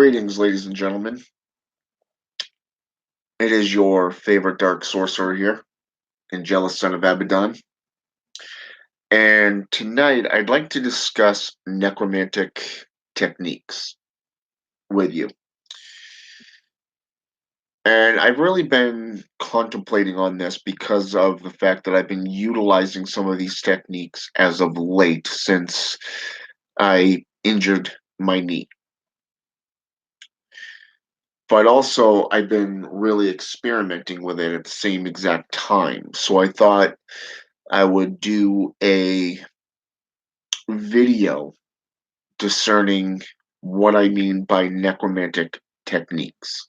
Greetings, ladies and gentlemen. It is your favorite dark sorcerer here, Angelus, son of Abaddon. And tonight I'd like to discuss necromantic techniques with you. And I've really been contemplating on this because of the fact that I've been utilizing some of these techniques as of late since I injured my knee. But also, I've been really experimenting with it at the same exact time. So I thought I would do a video discerning what I mean by necromantic techniques.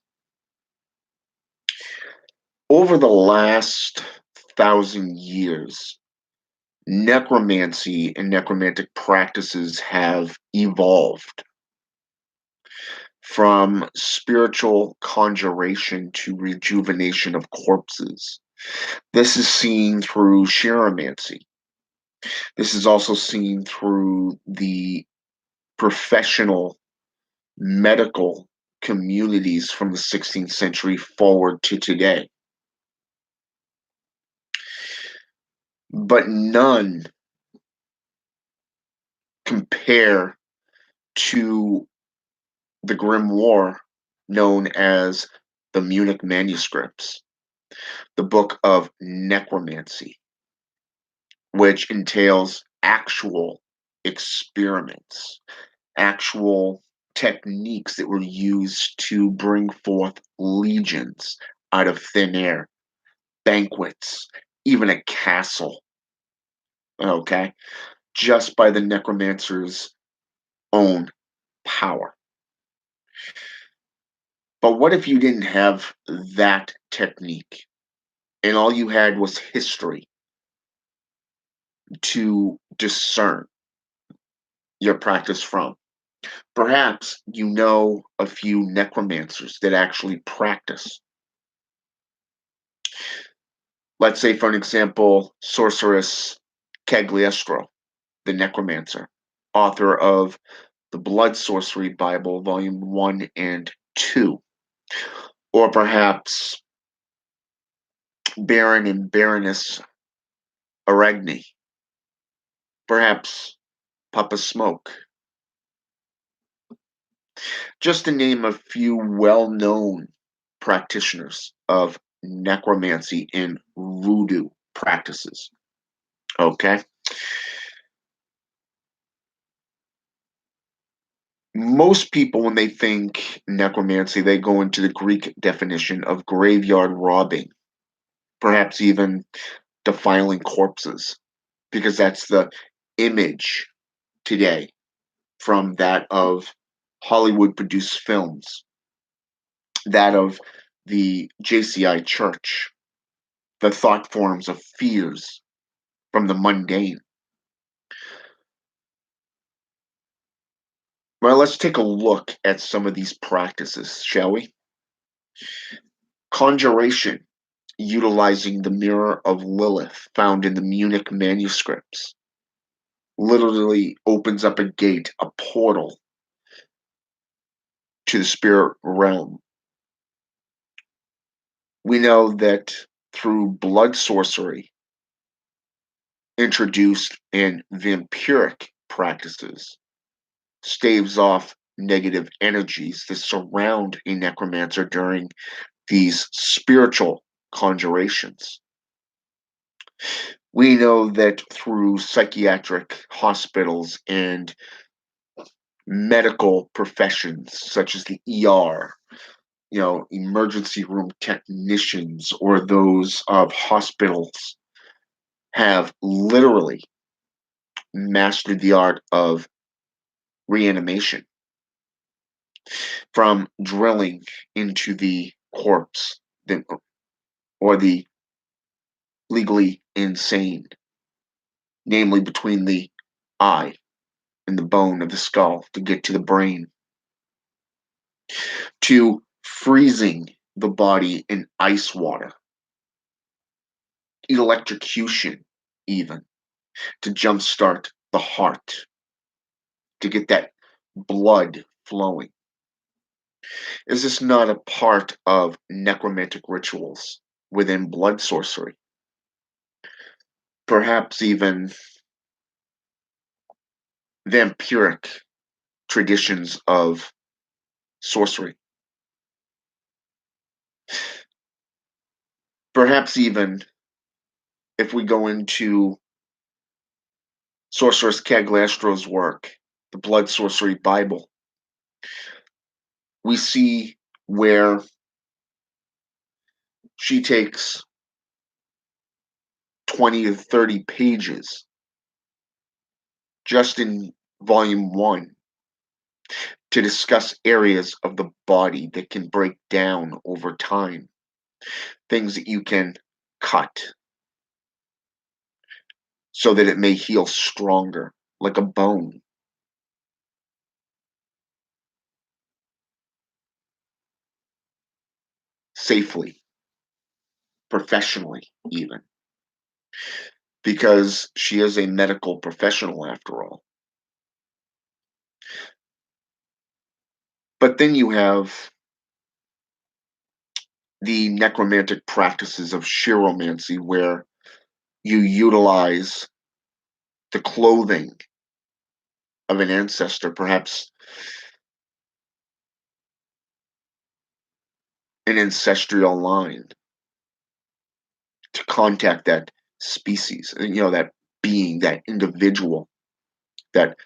Over the last 1,000 years, necromancy and necromantic practices have evolved from spiritual conjuration to rejuvenation of corpses. This is seen through chiromancy. This is also seen through the professional medical communities from the 16th century forward to today. But none compare to the grimoire known as the Munich manuscripts, the book of necromancy, which entails actual experiments, actual techniques that were used to bring forth legions out of thin air, banquets, even a castle, okay, just by the necromancer's own power. But what if you didn't have that technique and all you had was history to discern your practice from? Perhaps you know a few necromancers that actually practice. Let's say, for an example, sorceress Cagliostro, the necromancer, author of the Blood Sorcery Bible, Volume 1 and 2. Or perhaps Baron and Baroness Aragni. Perhaps Papa Smoke. Just to name a few well-known practitioners of necromancy and voodoo practices. Okay? Most people, when they think necromancy, they go into the Greek definition of graveyard robbing, perhaps even defiling corpses, because that's the image today from that of Hollywood produced films, that of the JCI church, the thought forms of fears from the mundane. Well, let's take a look at some of these practices, shall we? Conjuration, utilizing the mirror of Lilith found in the Munich manuscripts, literally opens up a gate, a portal to the spirit realm. We know that through blood sorcery, introduced in vampiric practices, staves off negative energies that surround a necromancer during these spiritual conjurations. We know that through psychiatric hospitals and medical professions such as the ER, emergency room technicians or those of hospitals have literally mastered the art of reanimation, from drilling into the corpse or the legally insane, namely between the eye and the bone of the skull to get to the brain, to freezing the body in ice water, electrocution even, to jumpstart the heart, to get that blood flowing. Is this not a part of necromantic rituals within blood sorcery? Perhaps even vampiric traditions of sorcery? Perhaps even if we go into Sorceress Cagliostro's work, the Blood Sorcery Bible, we see where she takes 20 to 30 pages just in volume 1 to discuss areas of the body that can break down over time, things that you can cut so that it may heal stronger, like a bone, safely, professionally, even, because she is a medical professional after all. But then you have the necromantic practices of chiromancy, where you utilize the clothing of an ancestor, perhaps an ancestral line, to contact that species, that being, that individual, that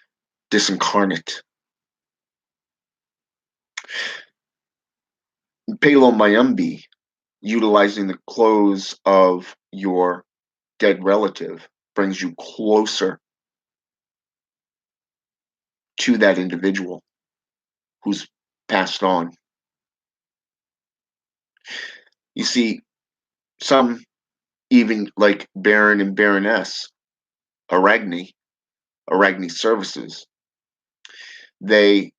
disincarnate. Palo Mayumbi, utilizing the clothes of your dead relative, brings you closer to that individual who's passed on. You see, some even like Baron and Baroness Aragni, Aragni Services, they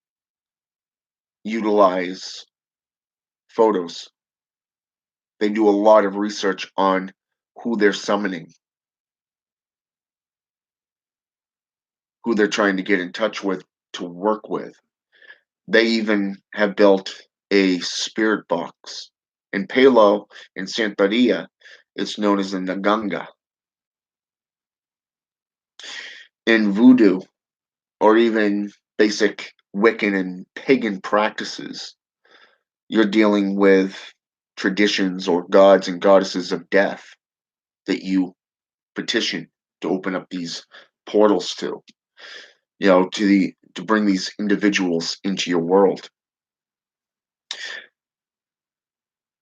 utilize photos. They do a lot of research on who they're summoning, who they're trying to get in touch with to work with. They even have built a spirit box. In Palo, in Santeria, it's known as the Naganga. In voodoo, or even basic Wiccan and pagan practices, you're dealing with traditions or gods and goddesses of death that you petition to open up these portals to, to bring these individuals into your world.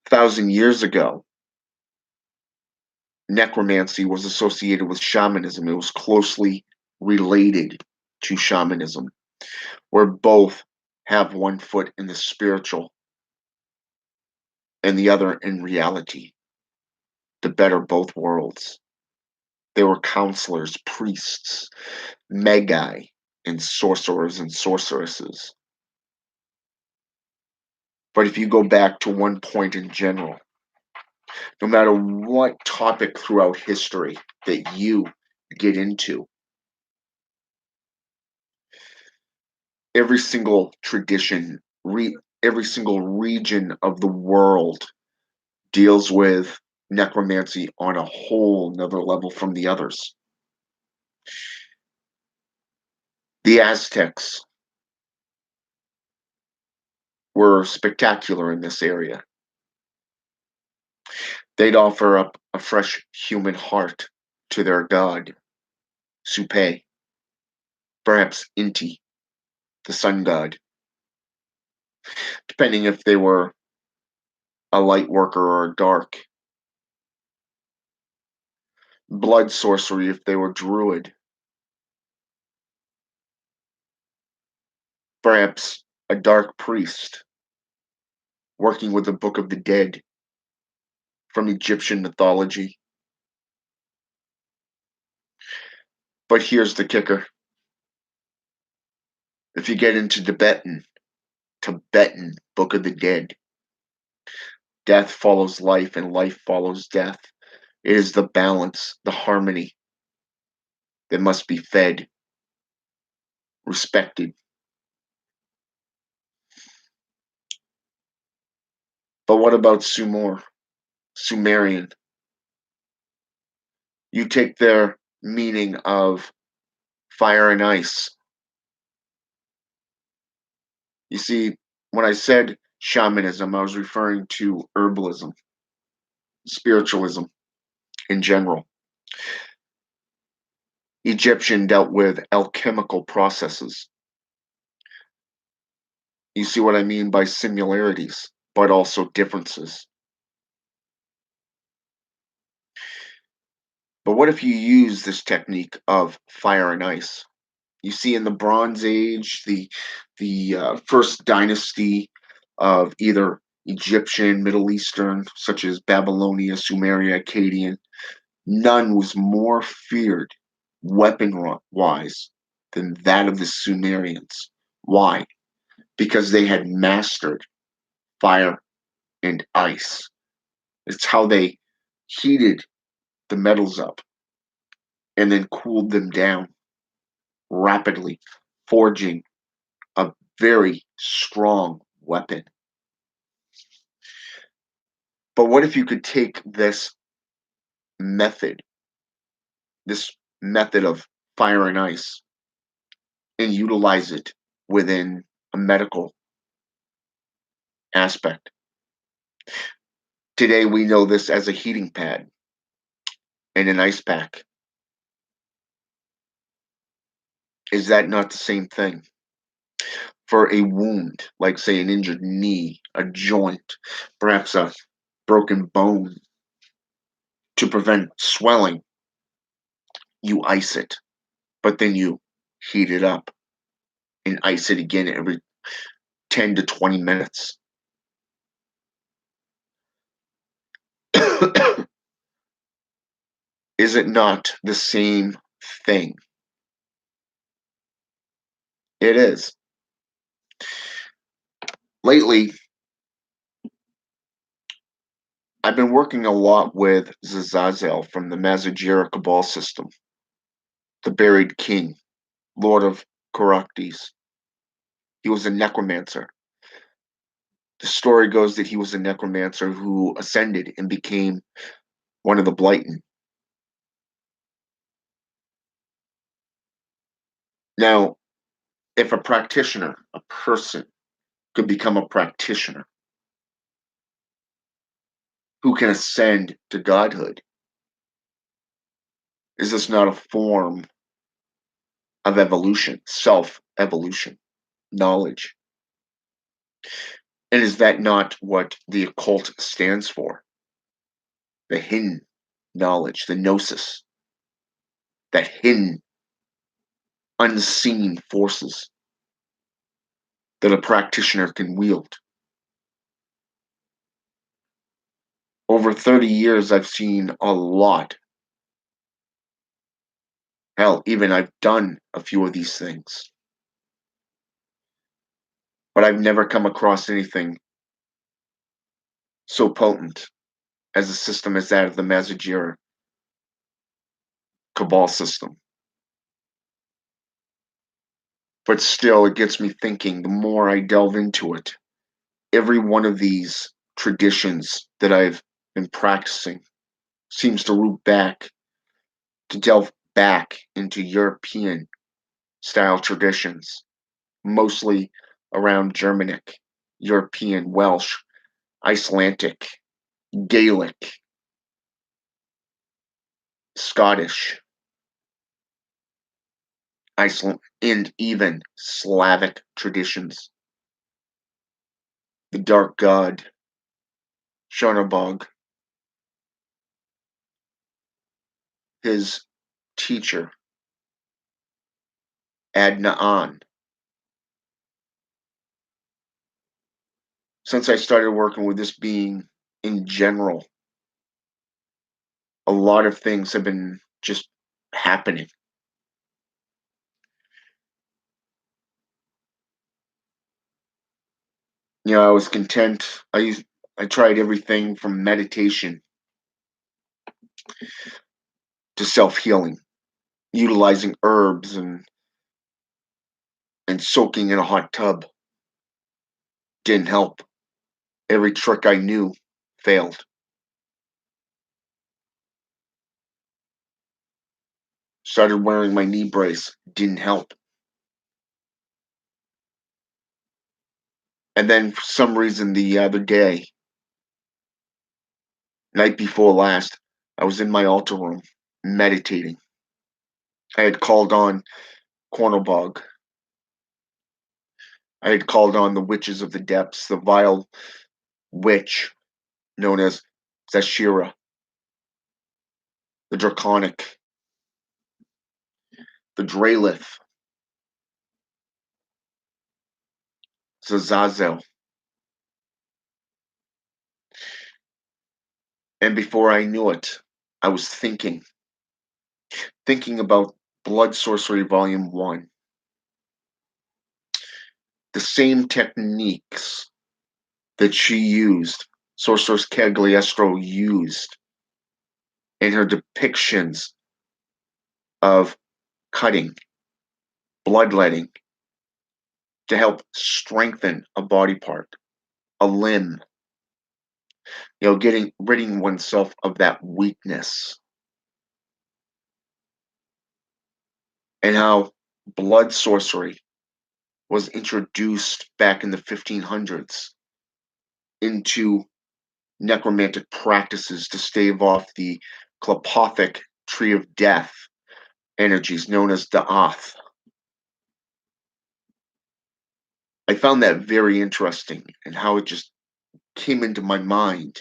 1,000 years ago, necromancy was associated with shamanism. It was closely related to shamanism, where both have one foot in the spiritual and the other in reality, the better both worlds. They were counselors, priests, magi, and sorcerers and sorceresses. But if you go back to one point in general, no matter what topic throughout history that you get into, every single tradition, every single region of the world deals with necromancy on a whole nother level from the others. The Aztecs were spectacular in this area. They'd offer up a fresh human heart to their god, Supe, perhaps Inti, the sun god, depending if they were a light worker or a dark. Blood sorcery if they were druid. Perhaps a dark priest working with the Book of the Dead from Egyptian mythology. But here's the kicker. If you get into Tibetan Book of the Dead, death follows life and life follows death. It is the balance, the harmony that must be fed, respected. But what about Sumerian? You take their meaning of fire and ice. You see, when I said shamanism, I was referring to herbalism, spiritualism in general. Egyptian dealt with alchemical processes. You see what I mean by similarities, but also differences. But what if you use this technique of fire and ice? You see, in the Bronze Age, the first dynasty of either Egyptian, Middle Eastern, such as Babylonia, Sumeria, Akkadian, none was more feared weapon-wise than that of the Sumerians. Why? Because they had mastered fire and ice. It's how they heated the metals up and then cooled them down rapidly, forging a very strong weapon. But what if you could take method, this method of fire and ice, and utilize it within a medical aspect? Today, we know this as a heating pad and an ice pack. Is that not the same thing? For a wound, like, say, an injured knee, a joint, perhaps a broken bone, to prevent swelling, you ice it, but then you heat it up and ice it again every 10 to 20 minutes. Is it not the same thing? It is. Lately, I've been working a lot with Zazazel from the Mazajira Cabal system, the buried king, lord of Caractères. He was a necromancer. The story goes that he was a necromancer who ascended and became one of the Blighten. Now, if a practitioner, a person, could become a practitioner who can ascend to godhood, is this not a form of evolution, self-evolution, knowledge? And is that not what the occult stands for? The hidden knowledge, the gnosis, that hidden, unseen forces that a practitioner can wield. Over 30 years, I've seen a lot. Hell, even I've done a few of these things. But I've never come across anything so potent as a system as that of the Mazajira Cabal system. But still, it gets me thinking the more I delve into it. Every one of these traditions that I've been practicing seems to delve back into European style traditions, mostly around Germanic, European, Welsh, Icelandic, Gaelic, Scottish, Iceland, and even Slavic traditions. The dark god, Shonabog, his teacher, Adnaan. Since I started working with this being in general, a lot of things have been just happening. I was content. I tried everything from meditation to self-healing, utilizing herbs and soaking in a hot tub. Didn't help. Every trick I knew failed. Started wearing my knee brace, didn't help. And then for some reason the other day, night before last, I was in my altar room meditating. I had called on Cornerbog. I had called on the witches of the depths, the vile witch known as Zashira, the Draconic, the Dralith, Zazazel. And before I knew it, I was thinking about Blood Sorcery Volume 1. The same techniques that she used, Sorceress Cagliostro used in her depictions of cutting, bloodletting, to help strengthen a body part, a limb, getting ridding oneself of that weakness. And how blood sorcery was introduced back in the 1500s into necromantic practices to stave off the Klapothic tree of death energies known as Da'ath. I found that very interesting and how it just came into my mind.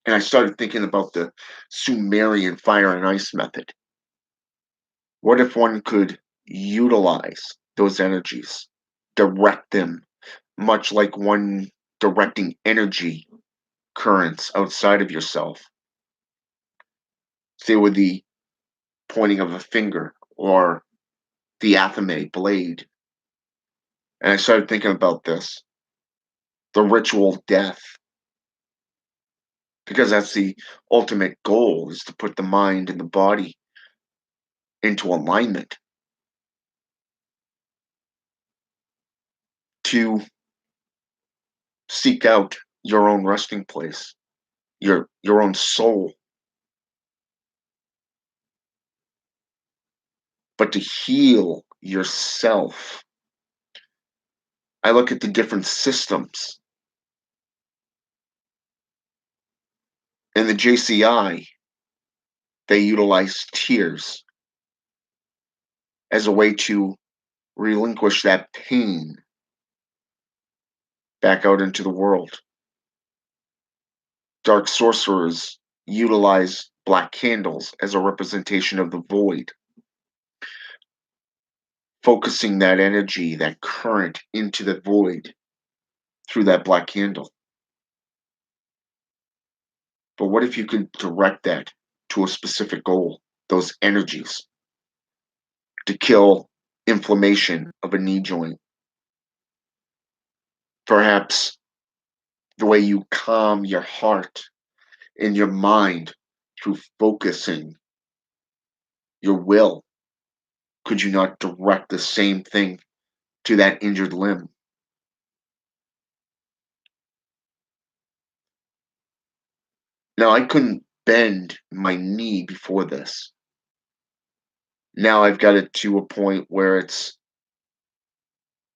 And I started thinking about the Sumerian fire and ice method. What if one could utilize those energies, direct them, much like one directing energy currents outside of yourself? Say with the pointing of a finger or the athame blade. And I started thinking about this, the ritual death, because that's the ultimate goal, is to put the mind and the body into alignment, to seek out your own resting place, your own soul, but to heal yourself. I look at the different systems in the JCI. They utilize tears as a way to relinquish that pain back out into the world. Dark sorcerers utilize black candles as a representation of the void, focusing that energy, that current into the void through that black candle. But what if you could direct that to a specific goal, those energies, to kill inflammation of a knee joint? Perhaps the way you calm your heart and your mind through focusing your will, could you not direct the same thing to that injured limb? Now, I couldn't bend my knee before this. Now I've got it to a point where it's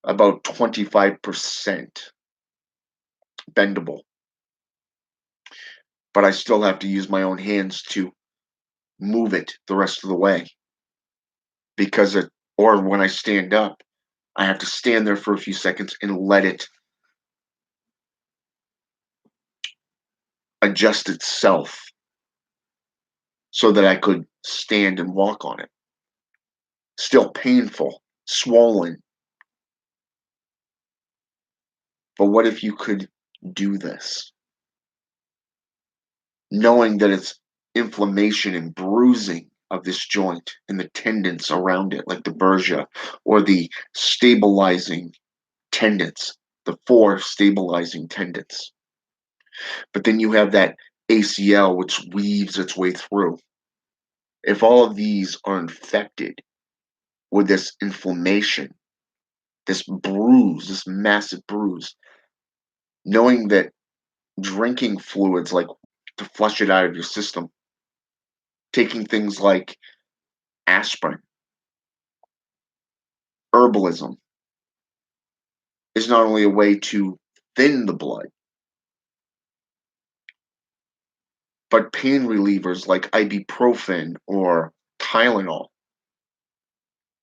about 25% bendable, but I still have to use my own hands to move it the rest of the way because or when I stand up, I have to stand there for a few seconds and let it adjust itself so that I could stand and walk on it. Still painful, swollen. But what if you could do this? Knowing that it's inflammation and bruising of this joint and the tendons around it, like the bursa or the stabilizing tendons, the four stabilizing tendons. But then you have that ACL, which weaves its way through. If all of these are infected with this inflammation, this bruise, this massive bruise, knowing that drinking fluids like to flush it out of your system, taking things like aspirin, herbalism is not only a way to thin the blood, but pain relievers like ibuprofen or Tylenol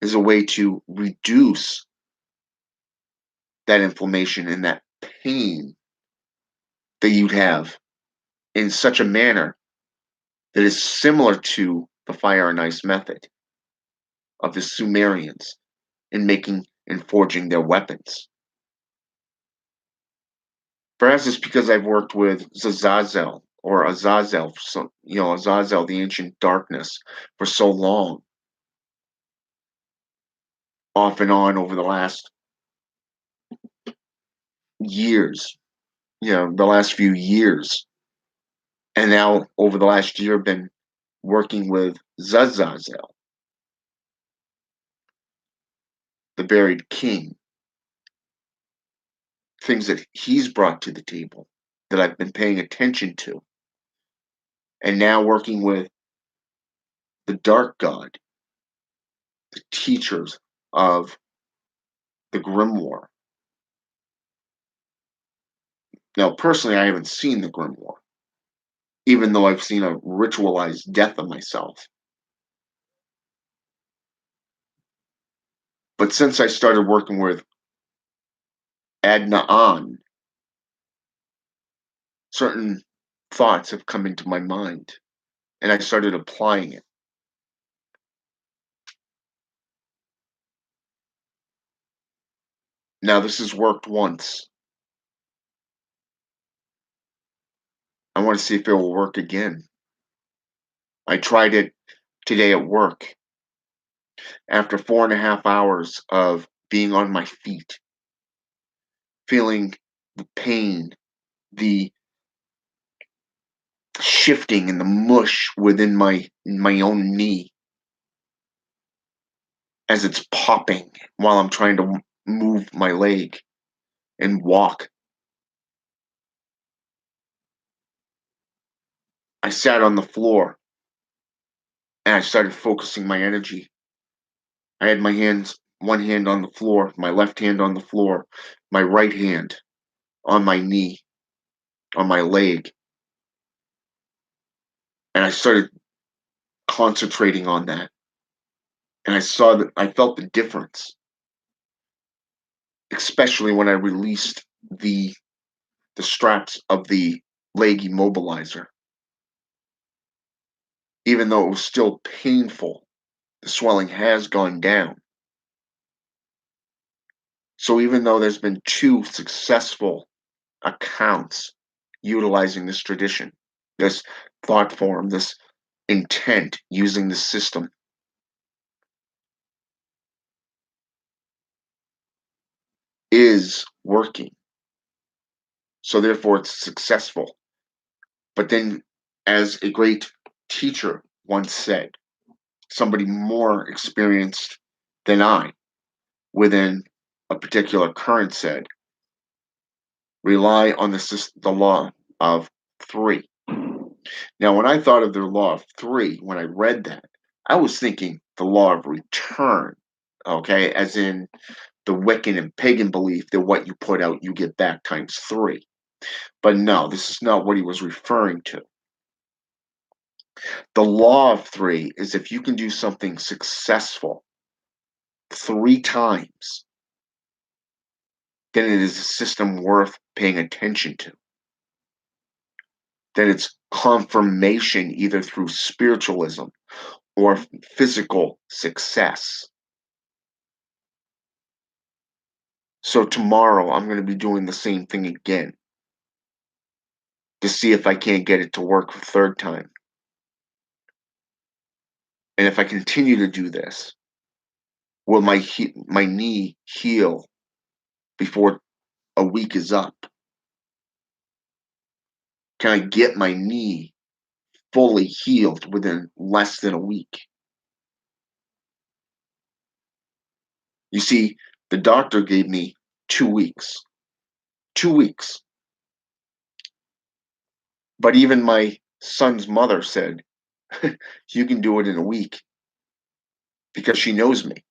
is a way to reduce that inflammation and that pain that you'd have in such a manner that is similar to the fire and ice method of the Sumerians in making and forging their weapons. Perhaps it's because I've worked with Zazazel or Azazel, so, Azazel, the ancient darkness, for so long, off and on over the last years, the last few years. And now over the last year, I've been working with Zazazel, the buried king, things that he's brought to the table that I've been paying attention to. And now working with the dark god, the teachers of the grimoire. Now, personally, I haven't seen the grimoire, even though I've seen a ritualized death of myself. But since I started working with Adnaan, certain thoughts have come into my mind, and I started applying it. Now, this has worked once. I want to see if it will work again. I tried it today at work after 4.5 hours of being on my feet, feeling the pain, the shifting and the mush within my own knee as it's popping while I'm trying to move my leg and walk. I sat on the floor and I started focusing my energy. I had one hand on the floor, my left hand on the floor, my right hand on my knee, on my leg. And I started concentrating on that. And I felt the difference, especially when I released the straps of the leg immobilizer. Even though it was still painful, the swelling has gone down. So even though there's been 2 successful accounts utilizing this tradition, this thought form, this intent using the system is working. So therefore it's successful. But then, as a great teacher once said, somebody more experienced than I within a particular current said, rely on the law of three. Now, when I thought of the law of three, when I read that, I was thinking the law of return, okay, as in the Wiccan and pagan belief that what you put out, you get back times three. But no, this is not what he was referring to. The law of three is if you can do something successful 3 times, then it is a system worth paying attention to. Then it's confirmation either through spiritualism or physical success. So tomorrow I'm going to be doing the same thing again to see if I can't get it to work a third time. And if I continue to do this, will my knee heal before a week is up? Can I get my knee fully healed within less than a week? You see, the doctor gave me 2 weeks. 2 weeks. But even my son's mother said, "You can do it in a week," because she knows me.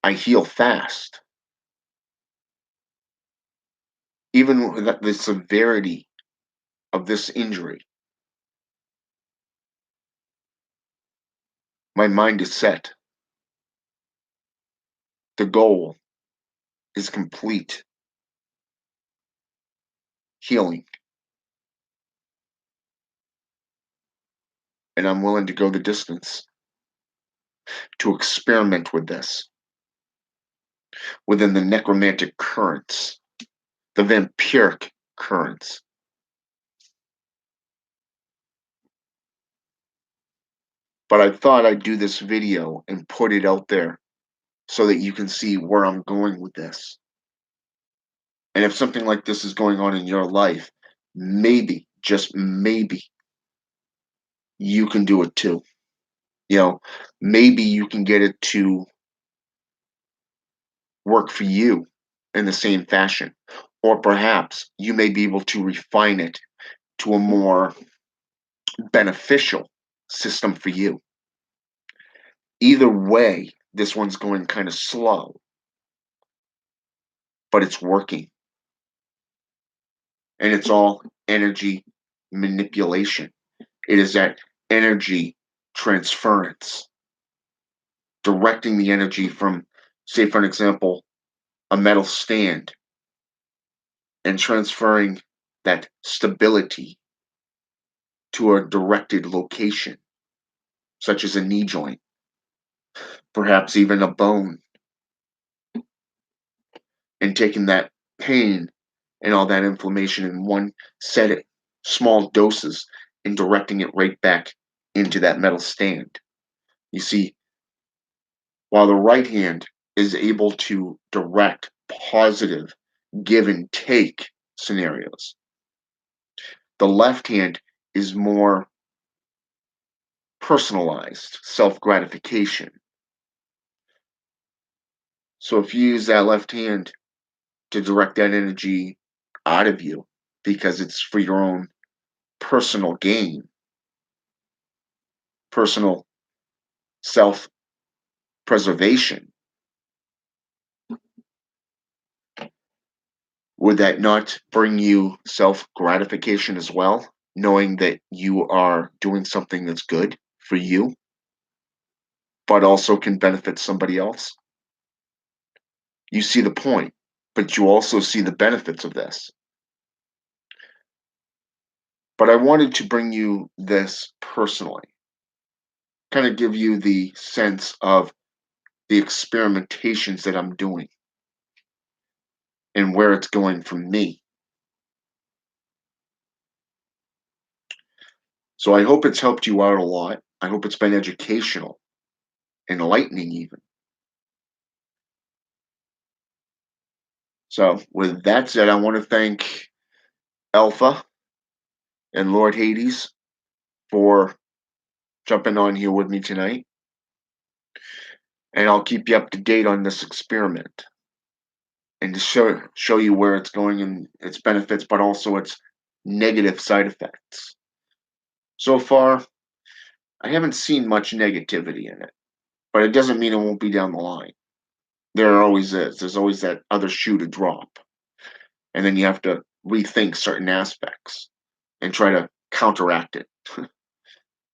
I heal fast. Even with the severity of this injury, my mind is set. The goal is complete healing, and I'm willing to go the distance to experiment with this within the necromantic currents, the vampiric currents. But I thought I'd do this video and put it out there so that you can see where I'm going with this. And if something like this is going on in your life, maybe, just maybe, you can do it too. You know, maybe you can get it to work for you in the same fashion. Or perhaps you may be able to refine it to a more beneficial system for you. Either way, this one's going kind of slow, but it's working. And it's all energy manipulation. It is that energy transference, directing the energy from, say, for an example, a metal stand and transferring that stability to a directed location, such as a knee joint, perhaps even a bone, and taking that pain and all that inflammation in one setting, small doses, and directing it right back into that metal stand. You see, while the right hand is able to direct positive give and take scenarios, the left hand is more personalized self gratification. So if you use that left hand to direct that energy out of you because it's for your own personal gain, personal self preservation, would that not bring you self gratification as well? Knowing that you are doing something that's good for you, but also can benefit somebody else? You see the point, but you also see the benefits of this. But I wanted to bring you this personally, kind of give you the sense of the experimentations that I'm doing and where it's going from me. So I hope it's helped you out a lot. I hope it's been educational, enlightening even. So with that said, I want to thank Alpha and Lord Hades for jumping on here with me tonight. And I'll keep you up to date on this experiment and to show you where it's going and its benefits, but also its negative side effects. So far, I haven't seen much negativity in it, but it doesn't mean it won't be down the line. There always is. There's always that other shoe to drop. And then you have to rethink certain aspects and try to counteract it.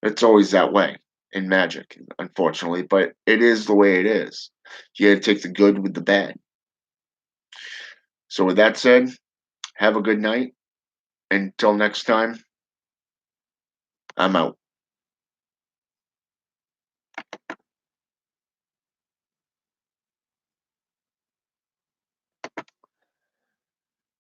It's always that way in magic, unfortunately, but it is the way it is. You gotta take the good with the bad. So with that said, have a good night. Until next time, I'm out.